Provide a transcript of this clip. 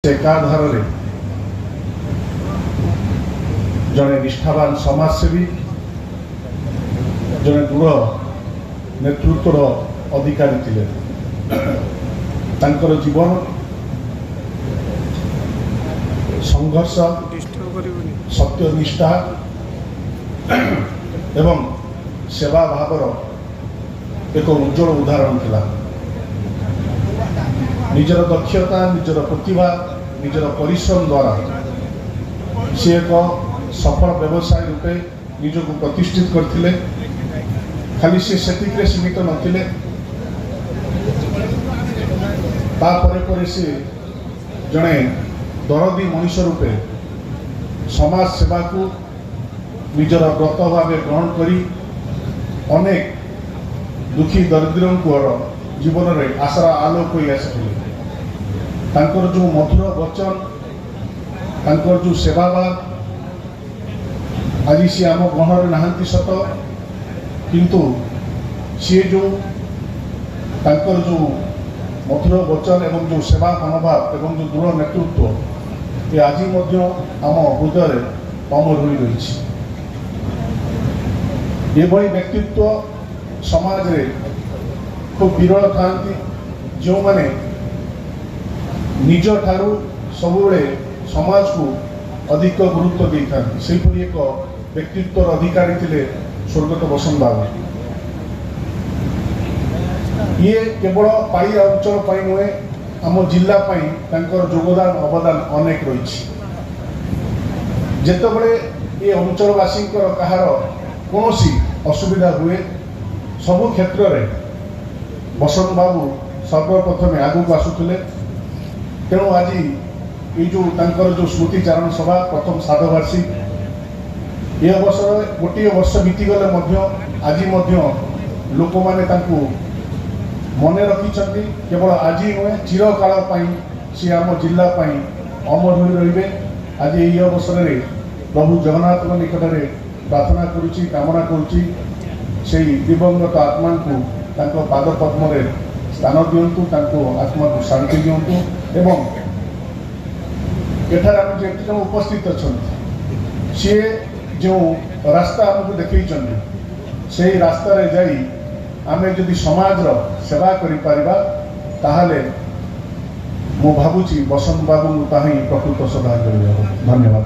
एकाधारे जड़े निष्ठावान समाजसेवी जड़े दृढ़ नेतृत्वर अधिकारी थिले। तांकर जीवन संघर्ष सत्यनिष्ठा एवं सेवा भावर एक उज्जवल उदाहरण थिला। निजर दक्षता निजर प्रतिभा निजर परिश्रम द्वारा सी एक सफल व्यवसाय रूपे निजक प्रतिष्ठित करथिले। खाली सी सेतिक सीमित नथिले, तापरे परे सी जड़े दरदी मनुष्य रूपे समाज सेवा को निजर व्रत भाव ग्रहण करी अनेक दुखी दरिद्र जीवन में आशार आलोक हो आसी। जो मधुर वचन तांकर जो सेवाभाव आज सी आम गहर नहांती सत, किंतु सी जो तांकर जो मधुर वचन एवं जो सेवा मनोभाव एवं जो दृढ़ नेतृत्व ये आज आम हृदय अमर हो रही। ये व्यक्तित्व समाज रे खूब विरल था, जो माने निज ठारू सबुले समाज को अधिक गुरुत्व दे था। सेपरी एक व्यक्तित्व अधिकारी थिले स्वर्गत बसंत बाबू। ये केवल पाई अंचल पाई नुहे, आम जिला पाई तांकर योगदान अवदान अनेक रही। जेतेबेले ये अंचलवासी कहार कौनसी असुविधा हुए सबु क्षेत्र में बसंत बाबू सर्वप्रथमे आगू आसुले। तेणु आज ये जो तांकर जो स्मृतिचारण सभा प्रथम साधवार्षिक ये अवसर गोटे वर्ष बीतीगले आज लोक मैंने मन रखी। केवल आज नुहे चिरकाल सी आम जिला अमर हो रे। आज ये अवसर में प्रभु जगन्नाथ निकट में प्रार्थना करुच्ची कामना करुच्ची से दिवंगत आत्मा को पाद पद्म स्थान दिंतु, आत्मा को शांति दिंतु। एवं एठार आम जो उपस्थित अच्छा सी जो रास्ता आमको देखी से रास्तार जाई आमे जदि समाज सेवा करिपारिबा ताहले मु भावुची बसंत बाबू ताही प्रकृत श्रद्धांजलि। धन्यवाद।